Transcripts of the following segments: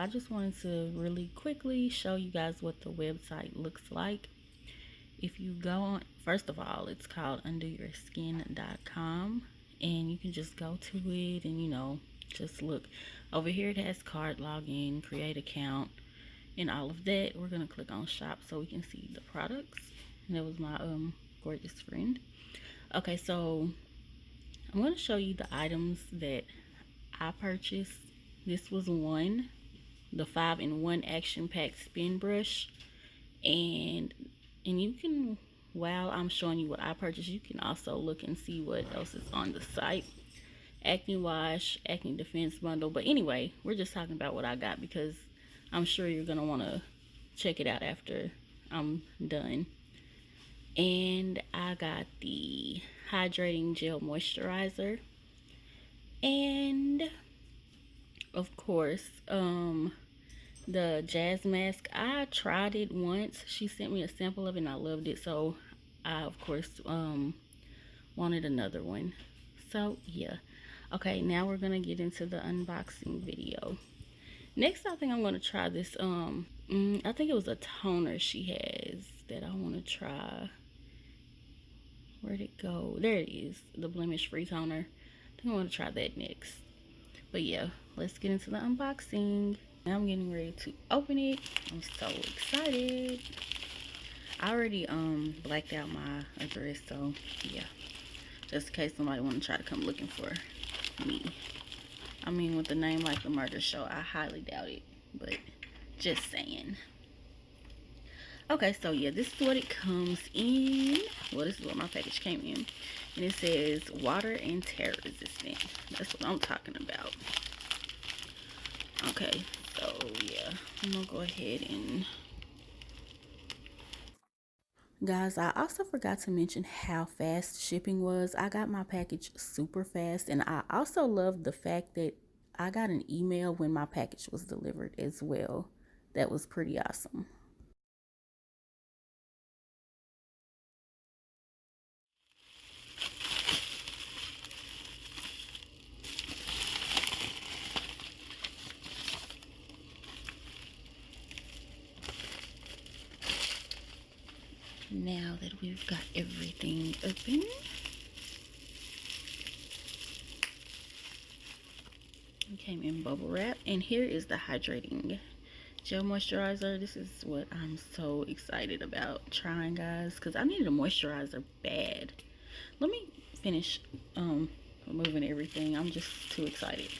I just wanted to really quickly show you guys what the website looks like. If you go on, first of all, it's called Undoyourskin.com, and you can just go to it and, you know, just look. Over here it has card login, create account, and all of that. We're going to click on shop so we can see the products. And that was my gorgeous friend. Okay, so I'm going to show you the items that I purchased. This was one, the 5-in-1 action pack spin brush, and you can, while I'm showing you what I purchased, you can also look and see what else is on the site. Acne wash, acne defense bundle. But anyway, we're just talking about what I got because I'm sure you're gonna want to check it out after I'm done. And I got the hydrating gel moisturizer, and of course the jazz mask. I tried it once. She sent me a sample of it and I loved it, so I of course wanted another one. So yeah. Okay, now we're gonna get into the unboxing video. Next, I think I'm gonna try this I think it was a toner she has that I want to try. Where'd it go? There it is, the blemish free toner. I think I want to try that next. But yeah, let's get into the unboxing. Now I'm getting ready to open it. I'm so excited. I already blacked out my address, so yeah, just in case somebody want to try to come looking for me. I mean, with a name like the murder show, I highly doubt it, but just saying. Okay, so yeah, this is what it comes in. Well, this is what my package came in, and it says water and tear resistant. That's what I'm talking about. Okay, so yeah, I'm gonna go ahead and, guys, I also forgot to mention how fast shipping was. I got my package super fast, and I also love the fact that I got an email when my package was delivered as well. That was pretty awesome. Now that we've got everything open, it came in bubble wrap, and here is the hydrating gel moisturizer. This is what I'm so excited about trying, guys, because I needed a moisturizer bad. Let me finish removing everything. I'm just too excited.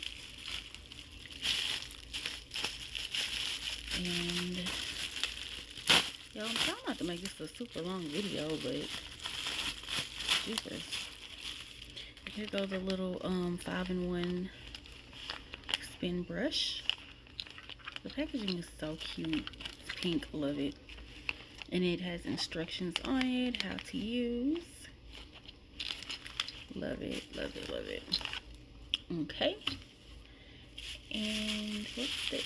And y'all, I'm trying not to make this a super long video, but jeepers. Here goes a little 5-in-1 spin brush. The packaging is so cute. It's pink, love it. And it has instructions on it, how to use. Love it, love it, love it. Okay. And what's this?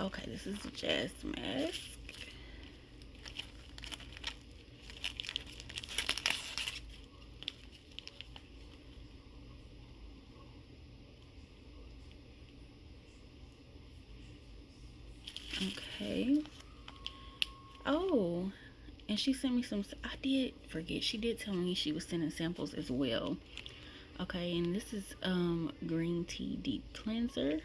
Okay, this is the jazz mask. Okay. Oh, and she sent me some. I did forget. She did tell me she was sending samples as well. Okay, and this is green tea deep cleanser.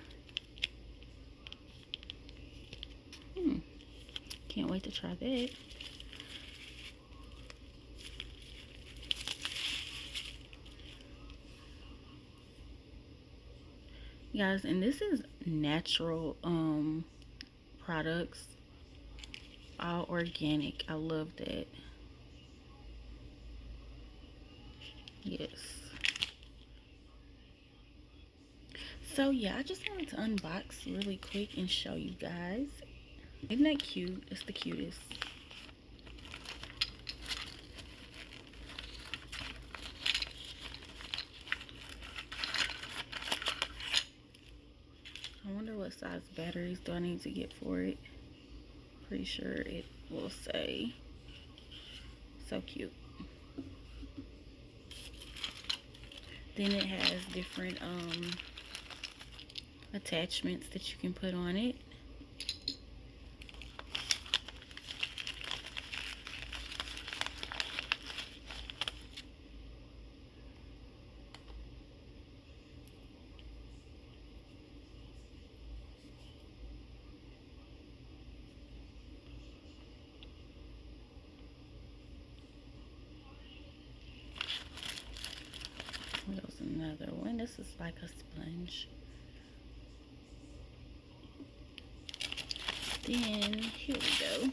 Can't wait to try that. Guys, and this is natural products, all organic. I love that. Yes. So yeah, I just wanted to unbox really quick and show you guys. Isn't that cute? It's the cutest. I wonder what size batteries do I need to get for it. Pretty sure it will say. So cute. Then it has different attachments that you can put on it. There's another one. This is like a sponge. Then here we go.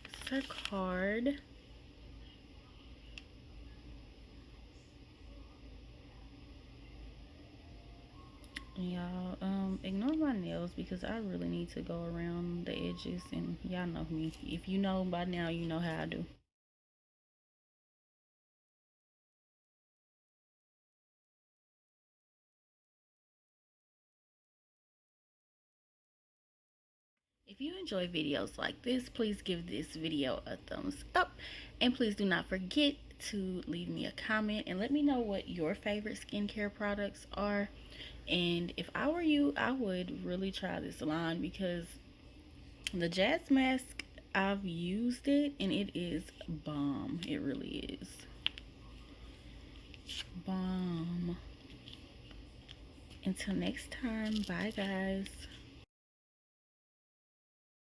This is her card. Y'all, ignore my nails because I really need to go around the edges, and y'all know me. If you know by now, you know how I do. If you enjoy videos like this, please give this video a thumbs up, and please do not forget to leave me a comment and let me know what your favorite skincare products are. And if I were you, I would really try this line because the Jazz Mask, I've used it and it is bomb. It really is bomb. Until next time, bye guys.